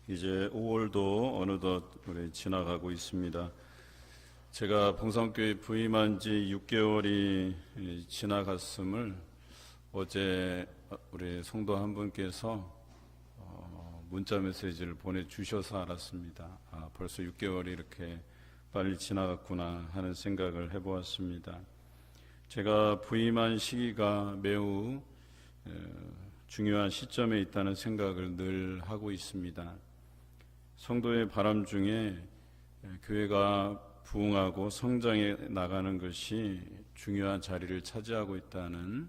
이제 5월도 어느덧 우리 지나가고 있습니다. 제가 봉성교회 부임한 지 6개월이 지나갔음을 어제 우리 성도 한 분께서 문자 메시지를 보내주셔서 알았습니다. 벌써 6개월이 이렇게 빨리 지나갔구나 하는 생각을 해보았습니다. 제가 부임한 시기가 매우 중요한 시점에 있다는 생각을 늘 하고 있습니다. 성도의 바람 중에 교회가 부흥하고 성장해 나가는 것이 중요한 자리를 차지하고 있다는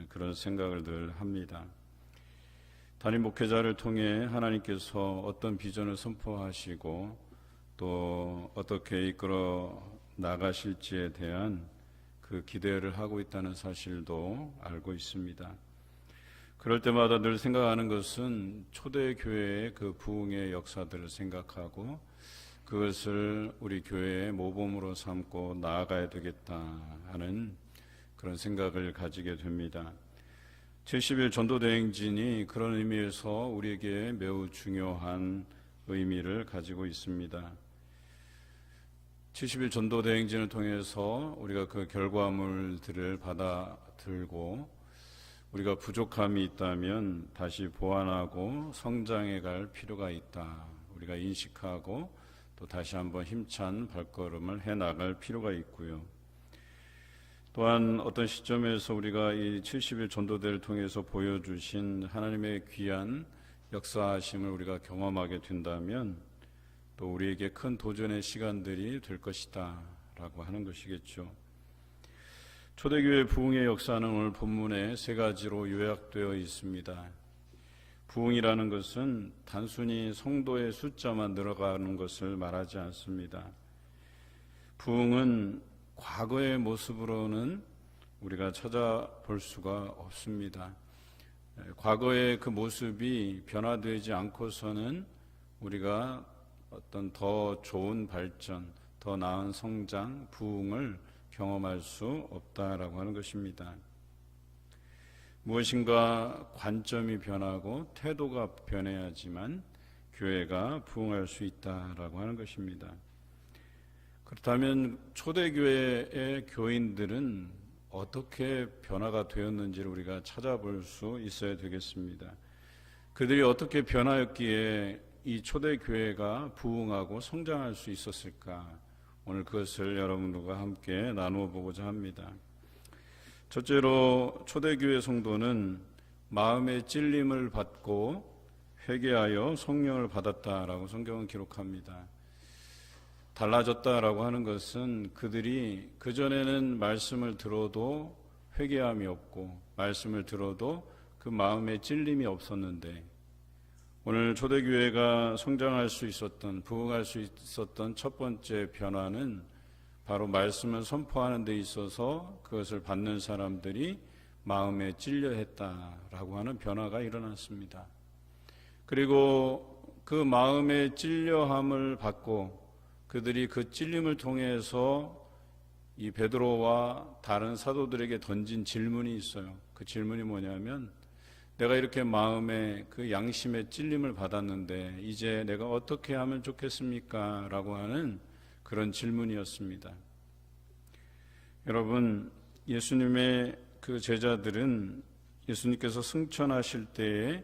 그런 생각을 늘 합니다. 담임 목회자를 통해 하나님께서 어떤 비전을 선포하시고 또 어떻게 이끌어 나가실지에 대한 그 기대를 하고 있다는 사실도 알고 있습니다. 그럴 때마다 늘 생각하는 것은 초대교회의 그 부흥의 역사들을 생각하고 그것을 우리 교회의 모범으로 삼고 나아가야 되겠다 하는 그런 생각을 가지게 됩니다. 70일 전도대행진이 그런 의미에서 우리에게 매우 중요한 의미를 가지고 있습니다. 70일 전도대행진을 통해서 우리가 그 결과물들을 받아들고 우리가 부족함이 있다면 다시 보완하고 성장해 갈 필요가 있다. 우리가 인식하고 또 다시 한번 힘찬 발걸음을 해 나갈 필요가 있고요. 또한 어떤 시점에서 우리가 이 70일 전도대를 통해서 보여주신 하나님의 귀한 역사하심을 우리가 경험하게 된다면 또 우리에게 큰 도전의 시간들이 될 것이다 라고 하는 것이겠죠. 초대교회 부흥의 역사는 오늘 본문에 세 가지로 요약되어 있습니다. 부흥이라는 것은 단순히 성도의 숫자만 늘어가는 것을 말하지 않습니다. 부흥은 과거의 모습으로는 우리가 찾아볼 수가 없습니다. 과거의 그 모습이 변화되지 않고서는 우리가 어떤 더 좋은 발전, 더 나은 성장, 부흥을 경험할 수 없다라고 하는 것입니다. 무엇인가 관점이 변하고 태도가 변해야지만 교회가 부흥할 수 있다라고 하는 것입니다. 그렇다면 초대교회의 교인들은 어떻게 변화가 되었는지를 우리가 찾아볼 수 있어야 되겠습니다. 그들이 어떻게 변하였기에 이 초대교회가 부흥하고 성장할 수 있었을까? 오늘 그것을 여러분들과 함께 나누어 보고자 합니다. 첫째로 초대교회 성도는 마음의 찔림을 받고 회개하여 성령을 받았다라고 성경은 기록합니다. 달라졌다라고 하는 것은 그들이 그전에는 말씀을 들어도 회개함이 없고 말씀을 들어도 그 마음의 찔림이 없었는데 오늘 초대교회가 성장할 수 있었던, 부흥할 수 있었던 첫 번째 변화는 바로 말씀을 선포하는 데 있어서 그것을 받는 사람들이 마음에 찔려했다라고 하는 변화가 일어났습니다. 그리고 그 마음의 찔려함을 받고 그들이 그 찔림을 통해서 이 베드로와 다른 사도들에게 던진 질문이 있어요. 그 질문이 뭐냐면 내가 이렇게 마음에 그 양심의 찔림을 받았는데 이제 내가 어떻게 하면 좋겠습니까? 라고 하는 그런 질문이었습니다. 여러분, 예수님의 그 제자들은 예수님께서 승천하실 때에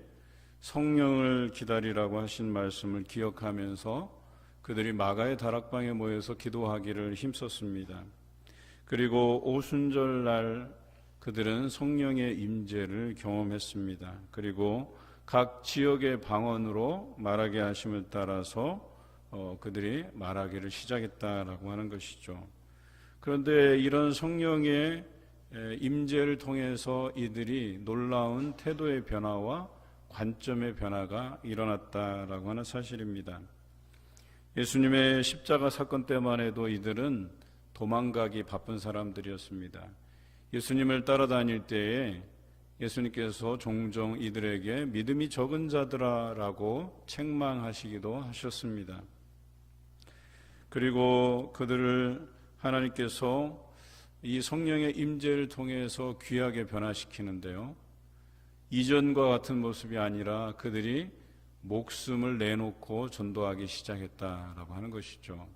성령을 기다리라고 하신 말씀을 기억하면서 그들이 마가의 다락방에 모여서 기도하기를 힘썼습니다. 그리고 오순절날 그들은 성령의 임재를 경험했습니다. 그리고 각 지역의 방언으로 말하게 하심을 따라서 그들이 말하기를 시작했다라고 하는 것이죠. 그런데 이런 성령의 임재를 통해서 이들이 놀라운 태도의 변화와 관점의 변화가 일어났다라고 하는 사실입니다. 예수님의 십자가 사건 때만 해도 이들은 도망가기 바쁜 사람들이었습니다. 예수님을 따라다닐 때에 예수님께서 종종 이들에게 믿음이 적은 자들아라고 책망하시기도 하셨습니다. 그리고 그들을 하나님께서 이 성령의 임재를 통해서 귀하게 변화시키는데요. 이전과 같은 모습이 아니라 그들이 목숨을 내놓고 전도하기 시작했다라고 하는 것이죠.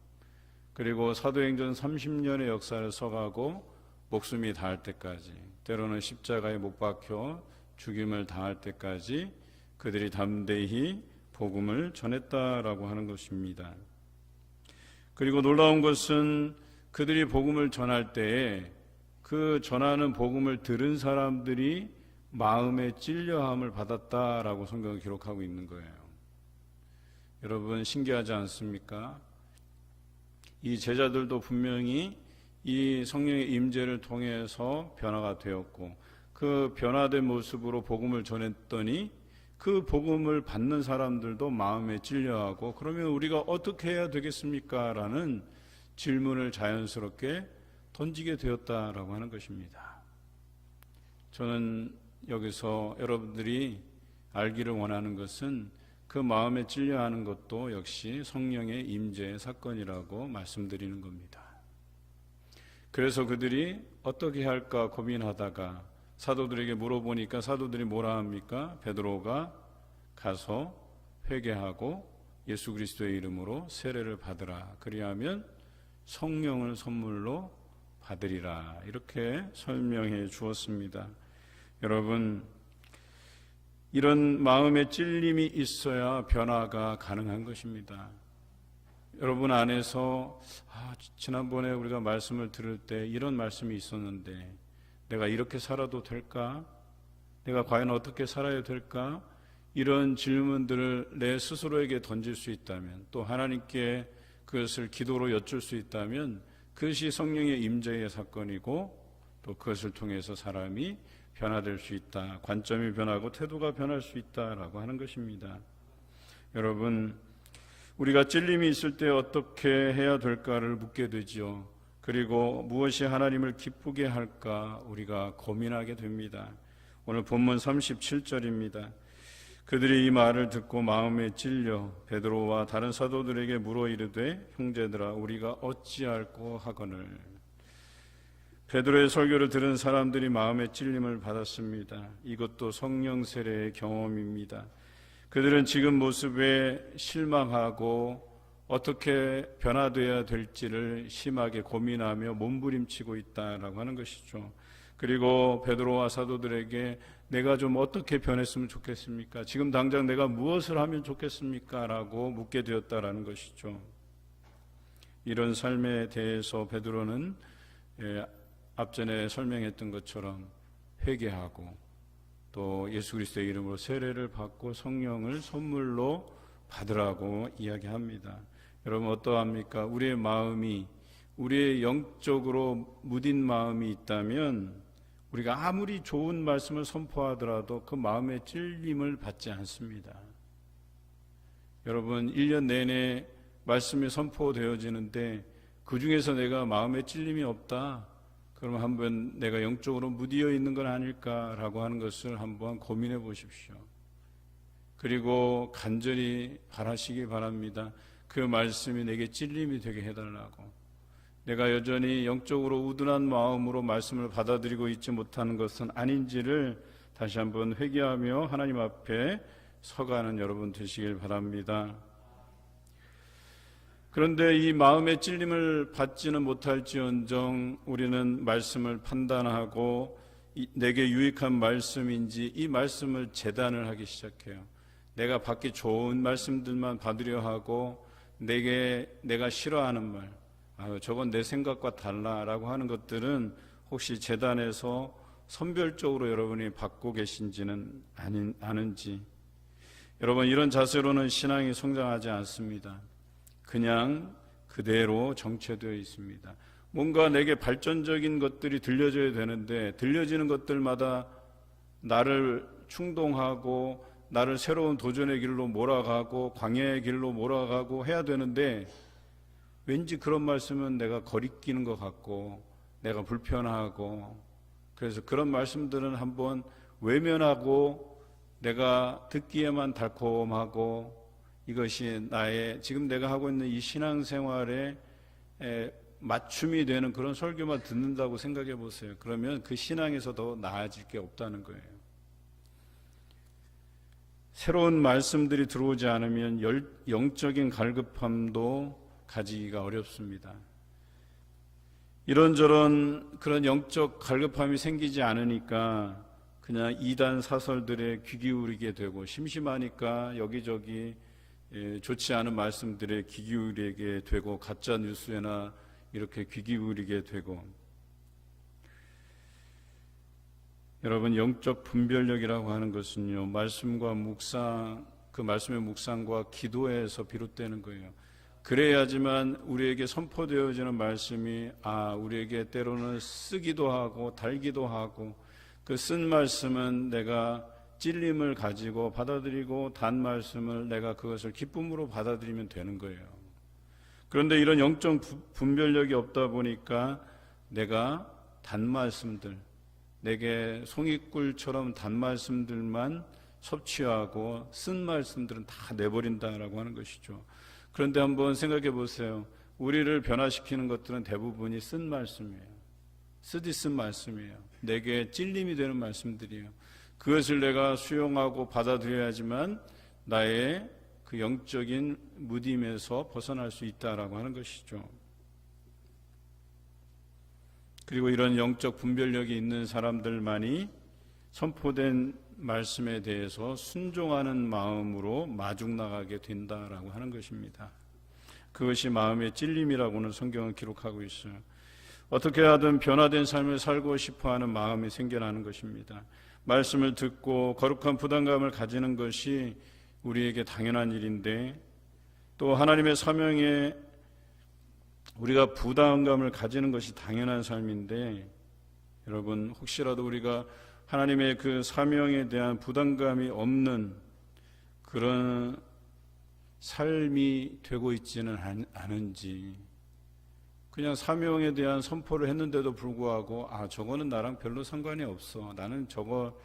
그리고 사도행전 30년의 역사를 써가고 목숨이 닿을 때까지, 때로는 십자가에 못 박혀 죽임을 당할 때까지 그들이 담대히 복음을 전했다라고 하는 것입니다. 그리고 놀라운 것은 그들이 복음을 전할 때에 그 전하는 복음을 들은 사람들이 마음의 찔려함을 받았다라고 성경은 기록하고 있는 거예요. 여러분 신기하지 않습니까? 이 제자들도 분명히 이 성령의 임재를 통해서 변화가 되었고, 그 변화된 모습으로 복음을 전했더니 그 복음을 받는 사람들도 마음에 찔려하고, 그러면 우리가 어떻게 해야 되겠습니까? 라는 질문을 자연스럽게 던지게 되었다라고 하는 것입니다. 저는 여기서 여러분들이 알기를 원하는 것은 그 마음에 찔려하는 것도 역시 성령의 임재의 사건이라고 말씀드리는 겁니다. 그래서 그들이 어떻게 할까 고민하다가 사도들에게 물어보니까 사도들이 뭐라 합니까? 베드로가 가서 회개하고 예수 그리스도의 이름으로 세례를 받으라. 그리하면 성령을 선물로 받으리라. 이렇게 설명해 주었습니다. 여러분, 이런 마음의 찔림이 있어야 변화가 가능한 것입니다. 여러분 안에서 지난번에 우리가 말씀을 들을 때 이런 말씀이 있었는데 내가 이렇게 살아도 될까? 내가 과연 어떻게 살아야 될까? 이런 질문들을 내 스스로에게 던질 수 있다면, 또 하나님께 그것을 기도로 여쭐 수 있다면 그것이 성령의 임재의 사건이고, 또 그것을 통해서 사람이 변화될 수 있다, 관점이 변하고 태도가 변할 수 있다라고 하는 것입니다. 여러분, 우리가 찔림이 있을 때 어떻게 해야 될까를 묻게 되죠. 그리고 무엇이 하나님을 기쁘게 할까 우리가 고민하게 됩니다. 오늘 본문 37절입니다. 그들이 이 말을 듣고 마음에 찔려 베드로와 다른 사도들에게 물어 이르되 형제들아 우리가 어찌할꼬 하거늘. 베드로의 설교를 들은 사람들이 마음의 찔림을 받았습니다. 이것도 성령 세례의 경험입니다. 그들은 지금 모습에 실망하고 어떻게 변화되어야 될지를 심하게 고민하며 몸부림치고 있다라고 하는 것이죠. 그리고 베드로와 사도들에게 내가 좀 어떻게 변했으면 좋겠습니까? 지금 당장 내가 무엇을 하면 좋겠습니까? 라고 묻게 되었다라는 것이죠. 이런 삶에 대해서 베드로는 앞전에 설명했던 것처럼 회개하고 또 예수 그리스도의 이름으로 세례를 받고 성령을 선물로 받으라고 이야기합니다. 여러분 어떠합니까? 우리의 마음이, 우리의 영적으로 무딘 마음이 있다면 우리가 아무리 좋은 말씀을 선포하더라도 그 마음의 찔림을 받지 않습니다. 여러분 1년 내내 말씀이 선포되어지는데 그 중에서 내가 마음의 찔림이 없다, 그러면 한번 내가 영적으로 무디어 있는 건 아닐까라고 하는 것을 한번 고민해 보십시오. 그리고 간절히 바라시기 바랍니다. 그 말씀이 내게 찔림이 되게 해달라고. 내가 여전히 영적으로 우둔한 마음으로 말씀을 받아들이고 있지 못하는 것은 아닌지를 다시 한번 회개하며 하나님 앞에 서가는 여러분 되시길 바랍니다. 그런데 이 마음의 찔림을 받지는 못할지언정 우리는 말씀을 판단하고 내게 유익한 말씀인지 이 말씀을 재단을 하기 시작해요. 내가 받기 좋은 말씀들만 받으려 하고 내가 싫어하는 말, 저건 내 생각과 달라라고 하는 것들은 혹시 재단에서 선별적으로 여러분이 받고 계신지는 아는지. 여러분 이런 자세로는 신앙이 성장하지 않습니다. 그냥 그대로 정체되어 있습니다. 뭔가 내게 발전적인 것들이 들려져야 되는데 들려지는 것들마다 나를 충동하고 나를 새로운 도전의 길로 몰아가고 광야의 길로 몰아가고 해야 되는데 왠지 그런 말씀은 내가 거리끼는 것 같고 내가 불편하고, 그래서 그런 말씀들은 한번 외면하고 내가 듣기에만 달콤하고 이것이 나의 지금 내가 하고 있는 이 신앙생활에 맞춤이 되는 그런 설교만 듣는다고 생각해 보세요. 그러면 그 신앙에서 더 나아질 게 없다는 거예요. 새로운 말씀들이 들어오지 않으면 영적인 갈급함도 가지기가 어렵습니다. 이런저런 그런 영적 갈급함이 생기지 않으니까 그냥 이단 사설들에 귀 기울이게 되고, 심심하니까 여기저기 좋지 않은 말씀들에 귀 기울이게 되고, 가짜 뉴스에나 이렇게 귀 기울이게 되고. 여러분, 영적 분별력이라고 하는 것은요, 말씀과 묵상, 그 말씀의 묵상과 기도에서 비롯되는 거예요. 그래야지만 우리에게 선포되어지는 말씀이 우리에게 때로는 쓰기도 하고 달기도 하고, 그 쓴 말씀은 내가 찔림을 가지고 받아들이고, 단 말씀을 내가 그것을 기쁨으로 받아들이면 되는 거예요. 그런데 이런 영적 분별력이 없다 보니까 내가 단 말씀들, 내게 송이꿀처럼 단 말씀들만 섭취하고 쓴 말씀들은 다 내버린다라고 하는 것이죠. 그런데 한번 생각해 보세요. 우리를 변화시키는 것들은 대부분이 쓴 말씀이에요. 쓰디쓴 말씀이에요. 내게 찔림이 되는 말씀들이에요. 그것을 내가 수용하고 받아들여야지만 나의 그 영적인 무딤에서 벗어날 수 있다라고 하는 것이죠. 그리고 이런 영적 분별력이 있는 사람들만이 선포된 말씀에 대해서 순종하는 마음으로 마중 나가게 된다라고 하는 것입니다. 그것이 마음의 찔림이라고는 성경은 기록하고 있어요. 어떻게 하든 변화된 삶을 살고 싶어하는 마음이 생겨나는 것입니다. 말씀을 듣고 거룩한 부담감을 가지는 것이 우리에게 당연한 일인데, 또 하나님의 사명에 우리가 부담감을 가지는 것이 당연한 삶인데, 여러분, 혹시라도 우리가 하나님의 그 사명에 대한 부담감이 없는 그런 삶이 되고 있지는 않은지, 그냥 사명에 대한 선포를 했는데도 불구하고 저거는 나랑 별로 상관이 없어, 나는 저거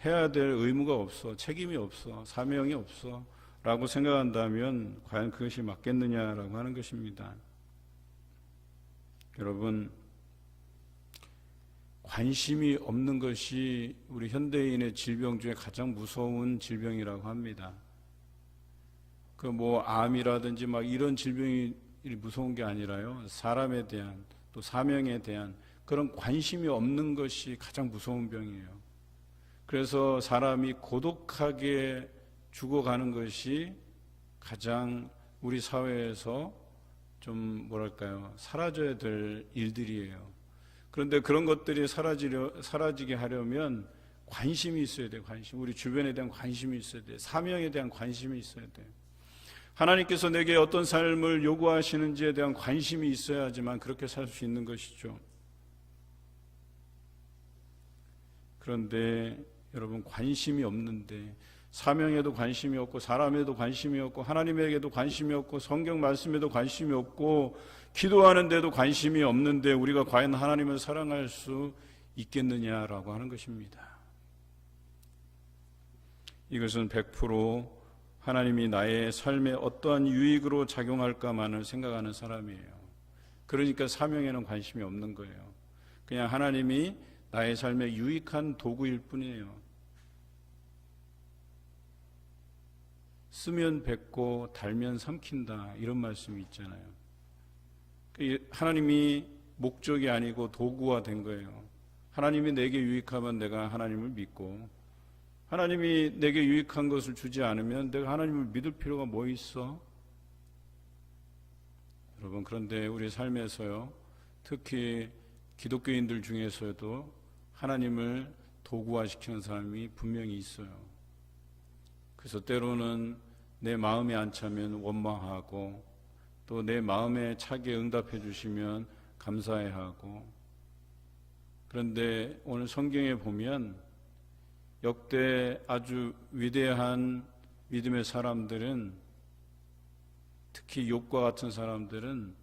해야 될 의무가 없어, 책임이 없어, 사명이 없어 라고 생각한다면 과연 그것이 맞겠느냐라고 하는 것입니다. 여러분, 관심이 없는 것이 우리 현대인의 질병 중에 가장 무서운 질병이라고 합니다. 암이라든지 이런 질병이 무서운 게 아니라요, 사람에 대한, 또 사명에 대한 그런 관심이 없는 것이 가장 무서운 병이에요. 그래서 사람이 고독하게 죽어가는 것이 가장 우리 사회에서 좀 사라져야 될 일들이에요. 그런데 그런 것들이 사라지게 하려면 관심이 있어야 돼요. 관심. 우리 주변에 대한 관심이 있어야 돼요. 사명에 대한 관심이 있어야 돼요. 하나님께서 내게 어떤 삶을 요구하시는지에 대한 관심이 있어야지만 그렇게 살 수 있는 것이죠. 그런데 여러분, 관심이 없는데, 사명에도 관심이 없고, 사람에도 관심이 없고, 하나님에게도 관심이 없고, 성경 말씀에도 관심이 없고, 기도하는데도 관심이 없는데 우리가 과연 하나님을 사랑할 수 있겠느냐라고 하는 것입니다. 이것은 100% 하나님이 나의 삶에 어떠한 유익으로 작용할까만을 생각하는 사람이에요. 그러니까 사명에는 관심이 없는 거예요. 그냥 하나님이 나의 삶에 유익한 도구일 뿐이에요. 쓰면 뱉고 달면 삼킨다, 이런 말씀이 있잖아요. 하나님이 목적이 아니고 도구화 된 거예요. 하나님이 내게 유익하면 내가 하나님을 믿고, 하나님이 내게 유익한 것을 주지 않으면 내가 하나님을 믿을 필요가 뭐 있어? 여러분, 그런데 우리 삶에서요, 특히 기독교인들 중에서도 하나님을 도구화시키는 사람이 분명히 있어요. 그래서 때로는 내 마음에 안 차면 원망하고, 또 내 마음에 차게 응답해 주시면 감사해하고. 그런데 오늘 성경에 보면 역대 아주 위대한 믿음의 사람들은, 특히 욥과 같은 사람들은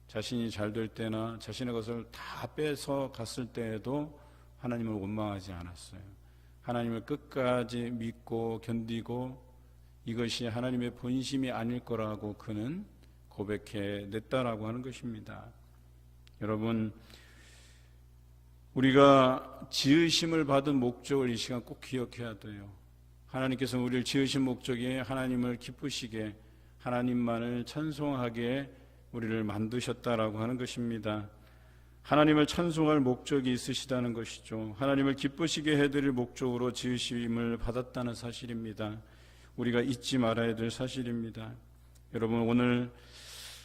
자신이 잘 될 때나 자신의 것을 다 빼서 갔을 때에도 하나님을 원망하지 않았어요. 하나님을 끝까지 믿고 견디고 이것이 하나님의 본심이 아닐 거라고 그는 고백해 냈다라고 하는 것입니다. 여러분, 우리가 지으심을 받은 목적을 이 시간 꼭 기억해야 돼요. 하나님께서 우리를 지으신 목적이 하나님을 기쁘시게, 하나님만을 찬송하게 우리를 만드셨다라고 하는 것입니다. 하나님을 찬송할 목적이 있으시다는 것이죠. 하나님을 기쁘시게 해드릴 목적으로 지으심을 받았다는 사실입니다. 우리가 잊지 말아야 될 사실입니다. 여러분, 오늘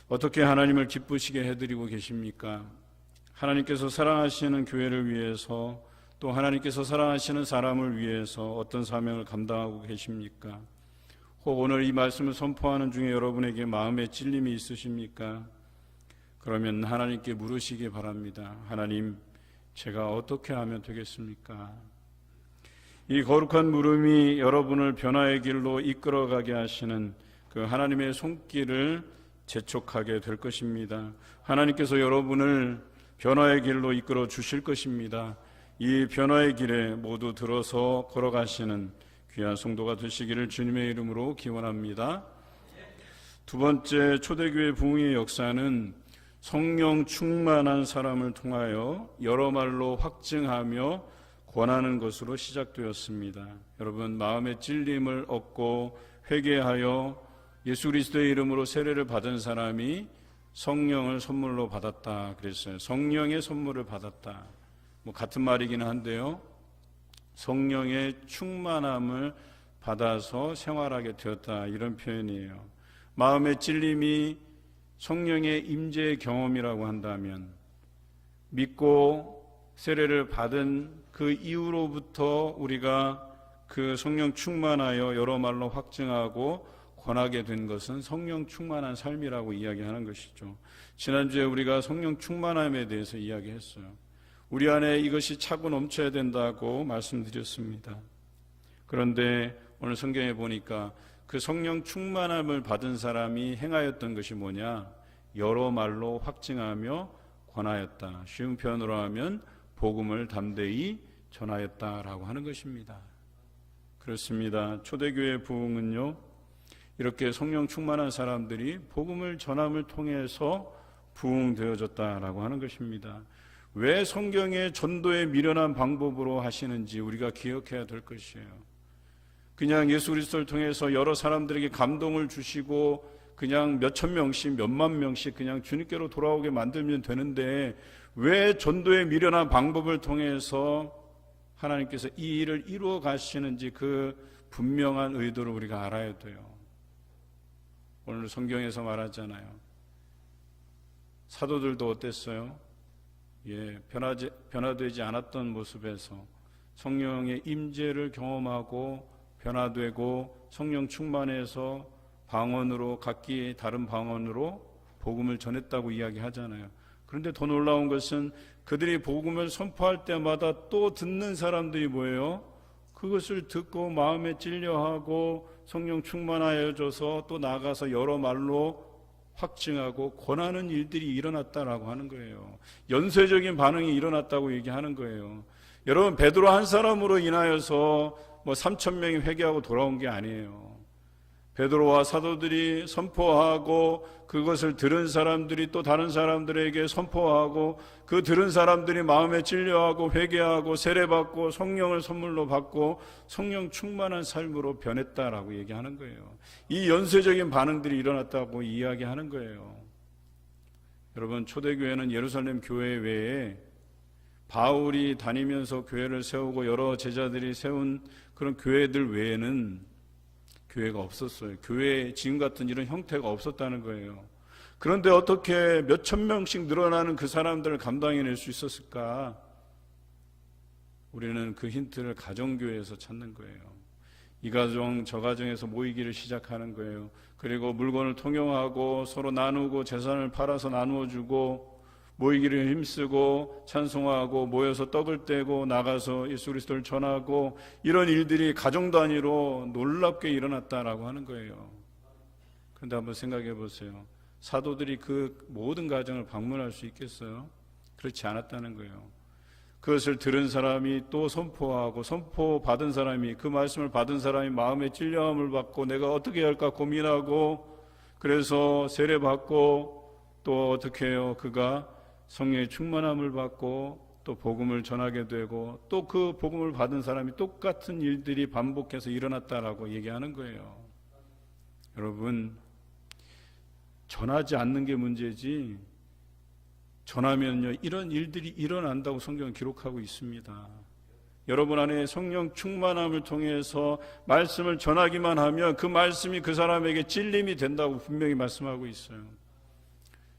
어떻게 하나님을 기쁘시게 해드리고 계십니까? 하나님께서 사랑하시는 교회를 위해서, 또 하나님께서 사랑하시는 사람을 위해서 어떤 사명을 감당하고 계십니까? 혹 오늘 이 말씀을 선포하는 중에 여러분에게 마음에 찔림이 있으십니까? 그러면 하나님께 물으시기 바랍니다. 하나님, 제가 어떻게 하면 되겠습니까? 이 거룩한 물음이 여러분을 변화의 길로 이끌어가게 하시는 그 하나님의 손길을 재촉하게 될 것입니다. 하나님께서 여러분을 변화의 길로 이끌어 주실 것입니다. 이 변화의 길에 모두 들어서 걸어가시는 귀한 성도가 되시기를 주님의 이름으로 기원합니다. 두 번째, 초대교회 부흥의 역사는 성령 충만한 사람을 통하여 여러 말로 확증하며 권하는 것으로 시작되었습니다. 여러분, 마음의 찔림을 얻고 회개하여 예수 그리스도의 이름으로 세례를 받은 사람이 성령을 선물로 받았다 그랬어요. 성령의 선물을 받았다. 같은 말이기는 한데요. 성령의 충만함을 받아서 생활하게 되었다, 이런 표현이에요. 마음의 찔림이 성령의 임재의 경험이라고 한다면, 믿고 세례를 받은 그 이후로부터 우리가 그 성령 충만하여 여러 말로 확증하고 권하게 된 것은 성령 충만한 삶이라고 이야기하는 것이죠. 지난주에 우리가 성령 충만함에 대해서 이야기했어요. 우리 안에 이것이 차고 넘쳐야 된다고 말씀드렸습니다. 그런데 오늘 성경에 보니까 그 성령 충만함을 받은 사람이 행하였던 것이 뭐냐? 여러 말로 확증하며 권하였다. 쉬운 표현으로 하면 복음을 담대히 전하였다라고 하는 것입니다. 그렇습니다. 초대교회 부흥은요, 이렇게 성령 충만한 사람들이 복음을 전함을 통해서 부흥되어졌다라고 하는 것입니다. 왜 성경의 전도에 미련한 방법으로 하시는지 우리가 기억해야 될 것이에요. 그냥 예수 그리스도를 통해서 여러 사람들에게 감동을 주시고 그냥 몇천 명씩 몇만 명씩 그냥 주님께로 돌아오게 만들면 되는데, 왜 전도에 미련한 방법을 통해서 하나님께서 이 일을 이루어 가시는지 그 분명한 의도를 우리가 알아야 돼요. 오늘 성경에서 말하잖아요. 사도들도 어땠어요? 변화되지 않았던 모습에서 성령의 임재를 경험하고 변화되고 성령 충만해서 방언으로, 각기 다른 방언으로 복음을 전했다고 이야기하잖아요. 그런데 더 놀라운 것은 그들이 복음을 선포할 때마다 또 듣는 사람들이 뭐예요? 그것을 듣고 마음에 찔려하고 성령 충만하여져서 또 나가서 여러 말로 확증하고 권하는 일들이 일어났다라고 하는 거예요. 연쇄적인 반응이 일어났다고 얘기하는 거예요. 여러분, 베드로 한 사람으로 인하여서 3,000명이 회개하고 돌아온 게 아니에요. 베드로와 사도들이 선포하고 그것을 들은 사람들이 또 다른 사람들에게 선포하고 그 들은 사람들이 마음에 찔려하고 회개하고 세례받고 성령을 선물로 받고 성령 충만한 삶으로 변했다라고 얘기하는 거예요. 이 연쇄적인 반응들이 일어났다고 이야기하는 거예요. 여러분, 초대교회는 예루살렘 교회 외에 바울이 다니면서 교회를 세우고 여러 제자들이 세운 그런 교회들 외에는 교회가 없었어요. 교회에 지금 같은 이런 형태가 없었다는 거예요. 그런데 어떻게 몇천 명씩 늘어나는 그 사람들을 감당해낼 수 있었을까? 우리는 그 힌트를 가정교회에서 찾는 거예요. 이 가정 저 가정에서 모이기를 시작하는 거예요. 그리고 물건을 통용하고 서로 나누고 재산을 팔아서 나누어주고 모이기를 힘쓰고 찬송하고 모여서 떡을 떼고 나가서 예수 그리스도를 전하고, 이런 일들이 가정 단위로 놀랍게 일어났다라고 하는 거예요. 그런데 한번 생각해 보세요. 사도들이 그 모든 가정을 방문할 수 있겠어요? 그렇지 않았다는 거예요. 그것을 들은 사람이 또 선포하고, 선포받은 사람이, 그 말씀을 받은 사람이 마음에 찔려함을 받고 내가 어떻게 해야 할까 고민하고, 그래서 세례받고 또 어떻게 해요? 그가 성령의 충만함을 받고 또 복음을 전하게 되고 또 그 복음을 받은 사람이 똑같은 일들이 반복해서 일어났다라고 얘기하는 거예요. 여러분, 전하지 않는 게 문제지 전하면요 이런 일들이 일어난다고 성경은 기록하고 있습니다. 여러분 안에 성령 충만함을 통해서 말씀을 전하기만 하면 그 말씀이 그 사람에게 찔림이 된다고 분명히 말씀하고 있어요.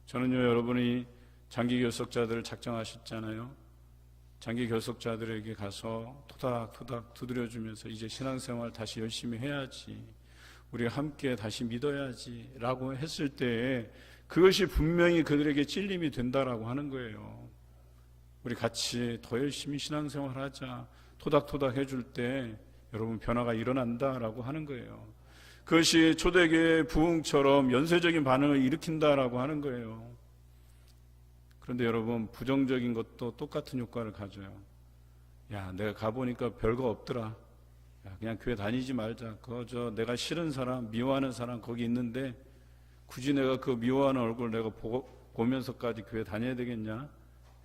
저는요, 여러분이 장기 결석자들을 작정하셨잖아요. 장기 결석자들에게 가서 토닥토닥 두드려주면서 이제 신앙생활 다시 열심히 해야지, 우리가 함께 다시 믿어야지 라고 했을 때에 그것이 분명히 그들에게 찔림이 된다라고 하는 거예요. 우리 같이 더 열심히 신앙생활 하자, 토닥토닥 해줄 때 여러분 변화가 일어난다라고 하는 거예요. 그것이 초대교회의 부흥처럼 연쇄적인 반응을 일으킨다라고 하는 거예요. 그런데 여러분, 부정적인 것도 똑같은 효과를 가져요. 야, 내가 가보니까 별거 없더라. 야, 그냥 교회 다니지 말자. 내가 싫은 사람, 미워하는 사람 거기 있는데 굳이 내가 그 미워하는 얼굴 내가 보면서까지 교회 다녀야 되겠냐?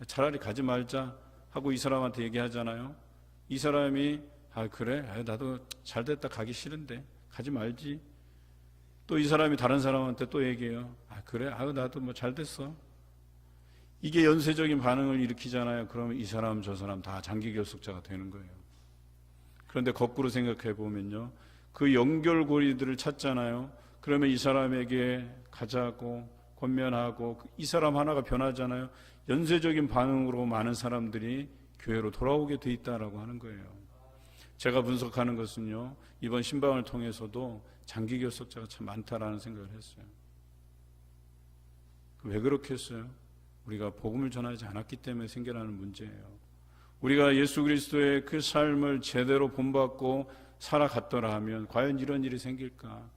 차라리 가지 말자 하고 이 사람한테 얘기하잖아요. 이 사람이 그래? 나도 잘됐다, 가기 싫은데 가지 말지. 또 이 사람이 다른 사람한테 또 얘기해요. 그래? 나도 뭐 잘됐어. 이게 연쇄적인 반응을 일으키잖아요. 그러면 이 사람 저 사람 다 장기 결석자가 되는 거예요. 그런데 거꾸로 생각해 보면요, 그 연결고리들을 찾잖아요. 그러면 이 사람에게 가자고 권면하고 이 사람 하나가 변하잖아요. 연쇄적인 반응으로 많은 사람들이 교회로 돌아오게 돼 있다라고 하는 거예요. 제가 분석하는 것은요, 이번 신방을 통해서도 장기 결석자가 참 많다라는 생각을 했어요. 왜 그렇게 했어요? 우리가 복음을 전하지 않았기 때문에 생겨나는 문제예요. 우리가 예수 그리스도의 그 삶을 제대로 본받고 살아갔더라 하면 과연 이런 일이 생길까?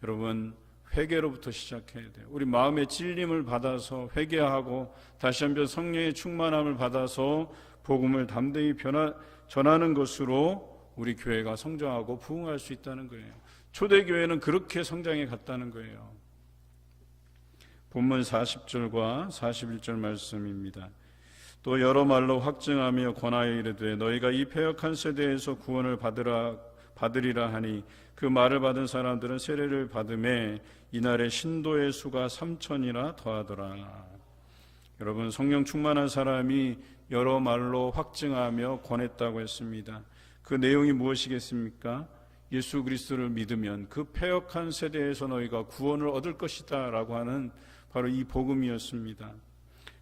여러분, 회개로부터 시작해야 돼요. 우리 마음의 찔림을 받아서 회개하고 다시 한번 성령의 충만함을 받아서 복음을 담대히 전하는 것으로 우리 교회가 성장하고 부흥할 수 있다는 거예요. 초대교회는 그렇게 성장해 갔다는 거예요. 본문 40절과 41절 말씀입니다. 또 여러 말로 확증하며 권하여 이르되 너희가 이 패역한 세대에서 구원을 받으리라 하니 그 말을 받은 사람들은 세례를 받음에 이날에 신도의 수가 3,000이나 더하더라. 여러분, 성령 충만한 사람이 여러 말로 확증하며 권했다고 했습니다. 그 내용이 무엇이겠습니까? 예수 그리스도를 믿으면 그 패역한 세대에서 너희가 구원을 얻을 것이다 라고 하는 바로 이 복음이었습니다.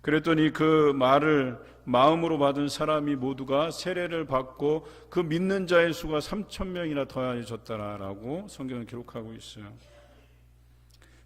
그랬더니 그 말을 마음으로 받은 사람이 모두가 세례를 받고 그 믿는 자의 수가 3,000명이나 더해졌다라고 성경은 기록하고 있어요.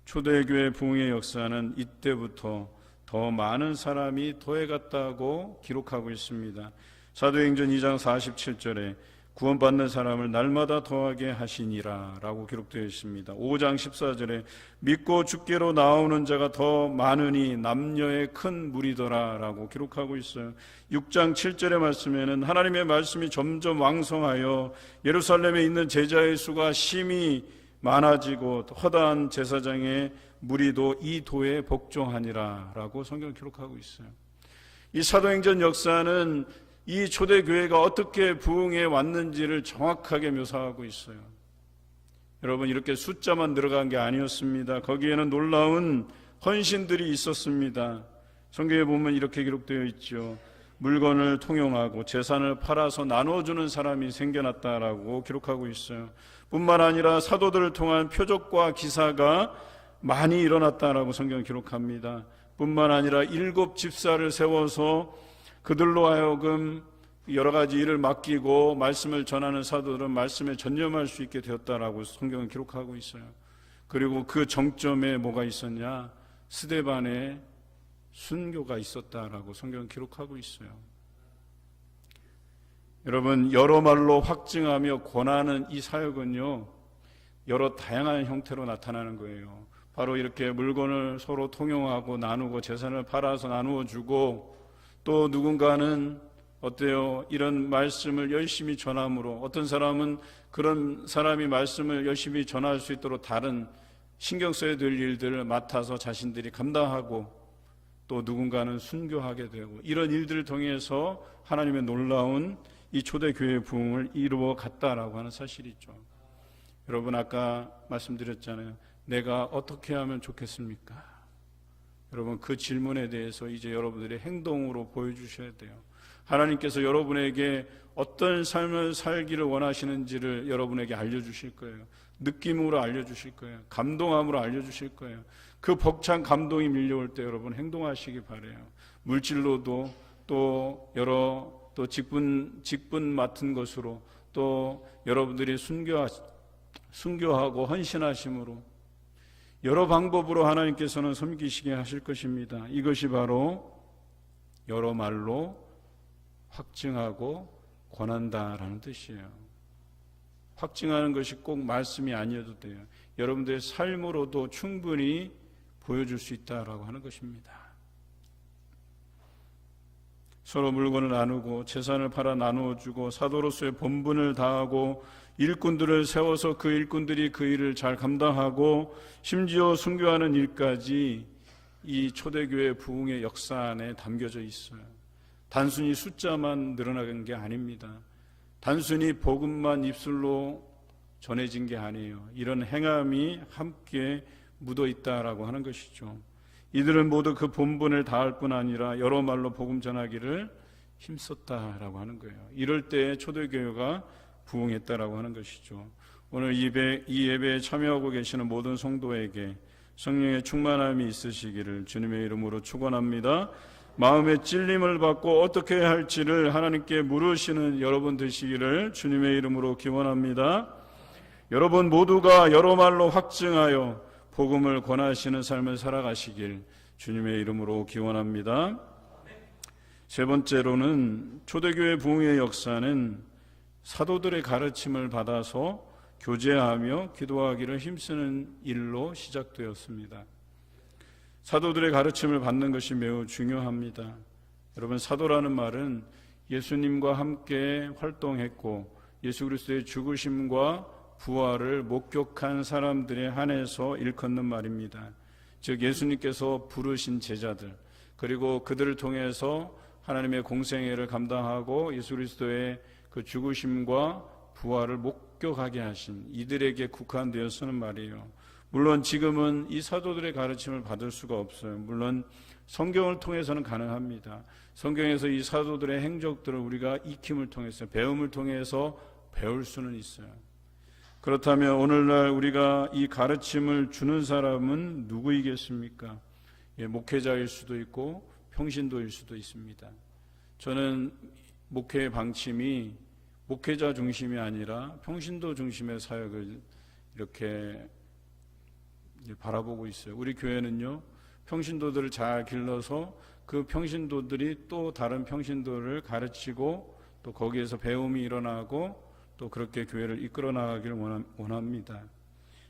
초대교회 부흥의 역사는 이때부터 더 많은 사람이 더해갔다고 기록하고 있습니다. 사도행전 2장 47절에 구원받는 사람을 날마다 더하게 하시니라 라고 기록되어 있습니다. 5장 14절에 믿고 주께로 나오는 자가 더 많으니 남녀의 큰 무리더라 라고 기록하고 있어요. 6장 7절의 말씀에는 하나님의 말씀이 점점 왕성하여 예루살렘에 있는 제자의 수가 심히 많아지고 허다한 제사장의 무리도 이 도에 복종하니라 라고 성경을 기록하고 있어요. 이 사도행전 역사는 이 초대교회가 어떻게 부흥해 왔는지를 정확하게 묘사하고 있어요. 여러분, 이렇게 숫자만 들어간 게 아니었습니다. 거기에는 놀라운 헌신들이 있었습니다. 성경에 보면 이렇게 기록되어 있죠. 물건을 통용하고 재산을 팔아서 나눠주는 사람이 생겨났다라고 기록하고 있어요. 뿐만 아니라 사도들을 통한 표적과 기사가 많이 일어났다라고 성경은 기록합니다. 뿐만 아니라 7 집사를 세워서 그들로 하여금 여러 가지 일을 맡기고 말씀을 전하는 사도들은 말씀에 전념할 수 있게 되었다라고 성경은 기록하고 있어요. 그리고 그 정점에 뭐가 있었냐? 스데반의 순교가 있었다라고 성경은 기록하고 있어요. 여러분, 여러 말로 확증하며 권하는 이 사역은요, 여러 다양한 형태로 나타나는 거예요. 바로 이렇게 물건을 서로 통용하고 나누고 재산을 팔아서 나누어 주고, 또 누군가는 어때요? 이런 말씀을 열심히 전함으로 어떤 사람은 그런 사람이 말씀을 열심히 전할 수 있도록 다른 신경 써야 될 일들을 맡아서 자신들이 감당하고, 또 누군가는 순교하게 되고 이런 일들을 통해서 하나님의 놀라운 이 초대교회의 부흥을 이루어 갔다라고 하는 사실이죠. 여러분 아까 말씀드렸잖아요. 내가 어떻게 하면 좋겠습니까? 여러분 그 질문에 대해서 이제 여러분들의 행동으로 보여주셔야 돼요. 하나님께서 여러분에게 어떤 삶을 살기를 원하시는지를 여러분에게 알려주실 거예요. 느낌으로 알려주실 거예요. 감동함으로 알려주실 거예요. 그 벅찬 감동이 밀려올 때 여러분 행동하시기 바라요. 물질로도 또 또 직분 맡은 것으로 또 여러분들이 순교하고 헌신하심으로 여러 방법으로 하나님께서는 섬기시게 하실 것입니다. 이것이 바로 여러 말로 확증하고 권한다라는 뜻이에요. 확증하는 것이 꼭 말씀이 아니어도 돼요. 여러분들의 삶으로도 충분히 보여줄 수 있다라고 하는 것입니다. 서로 물건을 나누고 재산을 팔아 나누어주고 사도로서의 본분을 다하고 일꾼들을 세워서 그 일꾼들이 그 일을 잘 감당하고 심지어 순교하는 일까지 이 초대교회 부흥의 역사 안에 담겨져 있어요. 단순히 숫자만 늘어나는 게 아닙니다. 단순히 복음만 입술로 전해진 게 아니에요. 이런 행함이 함께 묻어 있다라고 하는 것이죠. 이들은 모두 그 본분을 다할 뿐 아니라 여러 말로 복음 전하기를 힘썼다라고 하는 거예요. 이럴 때 초대교회가 부흥했다라고 하는 것이죠. 오늘 이 예배에 참여하고 계시는 모든 성도에게 성령의 충만함이 있으시기를 주님의 이름으로 축원합니다. 마음의 찔림을 받고 어떻게 해야 할지를 하나님께 물으시는 여러분 되시기를 주님의 이름으로 기원합니다. 여러분 모두가 여러 말로 확증하여 복음을 권하시는 삶을 살아가시길 주님의 이름으로 기원합니다. 세 번째로는 초대교회 부흥의 역사는 사도들의 가르침을 받아서 교제하며 기도하기를 힘쓰는 일로 시작되었습니다. 사도들의 가르침을 받는 것이 매우 중요합니다. 여러분 사도라는 말은 예수님과 함께 활동했고 예수 그리스도의 죽으심과 부활을 목격한 사람들에 한해서 일컫는 말입니다. 즉 예수님께서 부르신 제자들 그리고 그들을 통해서 하나님의 공생애를 감당하고 예수 그리스도의 그 죽으심과 부활을 목격하게 하신 이들에게 국한되었으는 말이에요. 물론 지금은 이 사도들의 가르침을 받을 수가 없어요. 물론 성경을 통해서는 가능합니다. 성경에서 이 사도들의 행적들을 우리가 익힘을 통해서 배움을 통해서 배울 수는 있어요. 그렇다면 오늘날 우리가 이 가르침을 주는 사람은 누구이겠습니까? 목회자일 수도 있고 평신도일 수도 있습니다. 저는 목회의 방침이 목회자 중심이 아니라 평신도 중심의 사역을 이렇게 바라보고 있어요. 우리 교회는요, 평신도들을 잘 길러서 그 평신도들이 또 다른 평신도를 가르치고 또 거기에서 배움이 일어나고 또 그렇게 교회를 이끌어 나가기를 원합니다.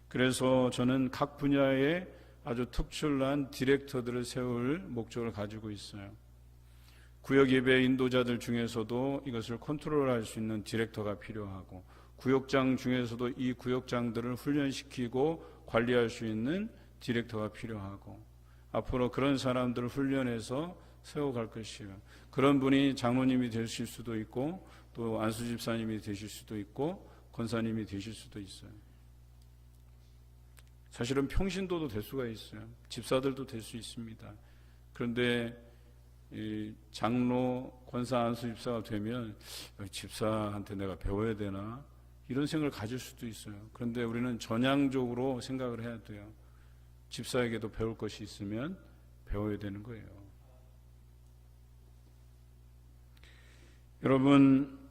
그래서 저는 각 분야에 아주 특출난 디렉터들을 세울 목적을 가지고 있어요. 구역 예배 인도자들 중에서도 이것을 컨트롤할 수 있는 디렉터가 필요하고 구역장 중에서도 이 구역장들을 훈련시키고 관리할 수 있는 디렉터가 필요하고 앞으로 그런 사람들을 훈련해서 세워갈 것이에요. 그런 분이 장로님이 되실 수도 있고 또 안수 집사님이 되실 수도 있고 권사님이 되실 수도 있어요. 사실은 평신도도 될 수가 있어요. 집사들도 될 수 있습니다. 그런데 이 장로, 권사, 안수 집사가 되면 집사한테 내가 배워야 되나 이런 생각을 가질 수도 있어요. 그런데 우리는 전향적으로 생각을 해야 돼요. 집사에게도 배울 것이 있으면 배워야 되는 거예요. 여러분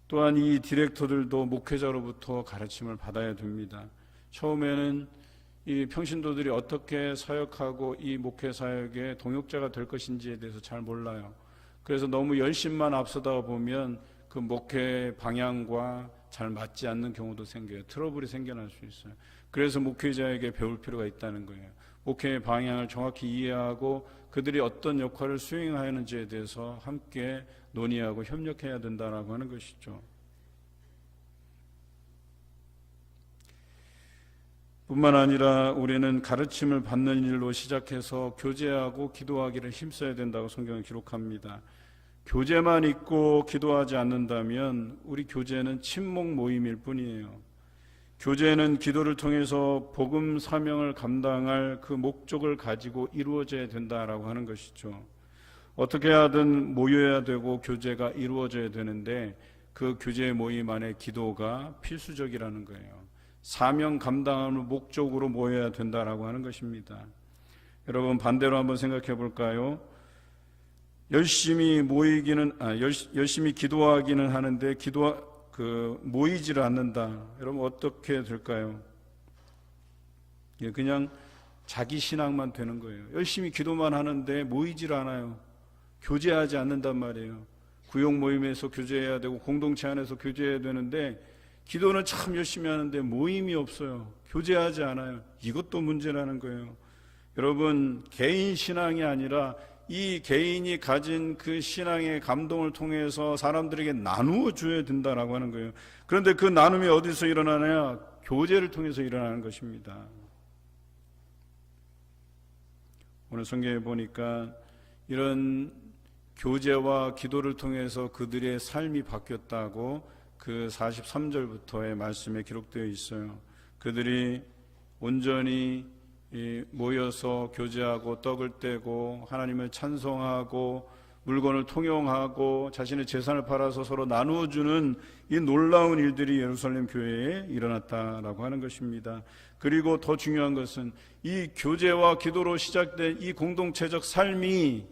또한 이 디렉터들도 목회자로부터 가르침을 받아야 됩니다. 처음에는 이 평신도들이 어떻게 사역하고 이 목회 사역의 동역자가 될 것인지에 대해서 잘 몰라요. 그래서 너무 열심만 앞서다 보면 그 목회 방향과 잘 맞지 않는 경우도 생겨요. 트러블이 생겨날 수 있어요. 그래서 목회자에게 배울 필요가 있다는 거예요. 목회의 방향을 정확히 이해하고 그들이 어떤 역할을 수행하는지에 대해서 함께 논의하고 협력해야 된다라고 하는 것이죠. 1 뿐만 아니라 우리는 가르침을 받는 일로 시작해서 교제하고 기도하기를 힘써야 된다고 성경은 기록합니다. 교제만 있고 기도하지 않는다면 우리 교제는 친목 모임일 뿐이에요. 교제는 기도를 통해서 복음 사명을 감당할 그 목적을 가지고 이루어져야 된다라고 하는 것이죠. 어떻게 하든 모여야 되고 교제가 이루어져야 되는데 그 교제 모임 안에 기도가 필수적이라는 거예요. 사명 감당하는 목적으로 모여야 된다라고 하는 것입니다. 여러분 반대로 한번 생각해 볼까요? 열심히 기도하기는 하는데 모이지를 않는다. 여러분 어떻게 될까요? 그냥 자기 신앙만 되는 거예요. 열심히 기도만 하는데 모이지를 않아요. 교제하지 않는단 말이에요. 구역 모임에서 교제해야 되고 공동체 안에서 교제해야 되는데 기도는 참 열심히 하는데 모임이 없어요. 교제하지 않아요. 이것도 문제라는 거예요. 여러분 개인 신앙이 아니라 이 개인이 가진 그 신앙의 감동을 통해서 사람들에게 나누어 줘야 된다라고 하는 거예요. 그런데 그 나눔이 어디서 일어나냐? 교제를 통해서 일어나는 것입니다. 오늘 성경에 보니까 이런 교제와 기도를 통해서 그들의 삶이 바뀌었다고 그 43절부터의 말씀에 기록되어 있어요. 그들이 온전히 모여서 교제하고 떡을 떼고 하나님을 찬송하고 물건을 통용하고 자신의 재산을 팔아서 서로 나누어주는 이 놀라운 일들이 예루살렘 교회에 일어났다라고 하는 것입니다. 그리고 더 중요한 것은 이 교제와 기도로 시작된 이 공동체적 삶이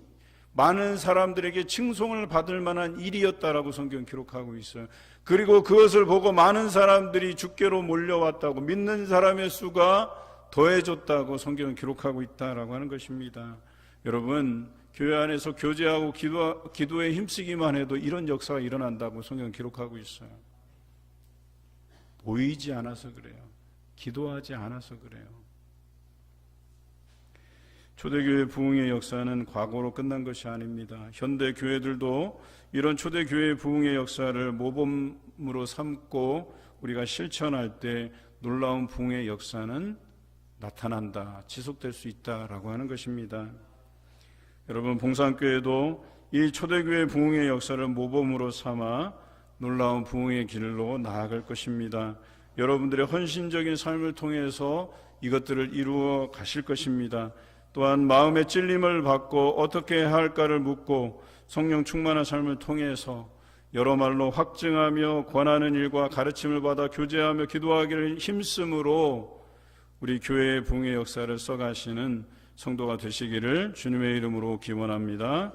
많은 사람들에게 칭송을 받을 만한 일이었다라고 성경은 기록하고 있어요. 그리고 그것을 보고 많은 사람들이 주께로 몰려왔다고, 믿는 사람의 수가 더해졌다고 성경은 기록하고 있다라고 하는 것입니다. 여러분 교회 안에서 교제하고 기도에 힘쓰기만 해도 이런 역사가 일어난다고 성경은 기록하고 있어요. 보이지 않아서 그래요. 기도하지 않아서 그래요. 초대교회 부흥의 역사는 과거로 끝난 것이 아닙니다. 현대 교회들도 이런 초대교회 부흥의 역사를 모범으로 삼고 우리가 실천할 때 놀라운 부흥의 역사는 나타난다, 지속될 수 있다라고 하는 것입니다. 여러분 봉산교회도 이 초대교회 부흥의 역사를 모범으로 삼아 놀라운 부흥의 길로 나아갈 것입니다. 여러분들의 헌신적인 삶을 통해서 이것들을 이루어 가실 것입니다. 또한 마음의 찔림을 받고 어떻게 해야 할까를 묻고 성령 충만한 삶을 통해서 여러 말로 확증하며 권하는 일과 가르침을 받아 교제하며 기도하기를 힘쓰므로 우리 교회의 부흥의 역사를 써가시는 성도가 되시기를 주님의 이름으로 기원합니다.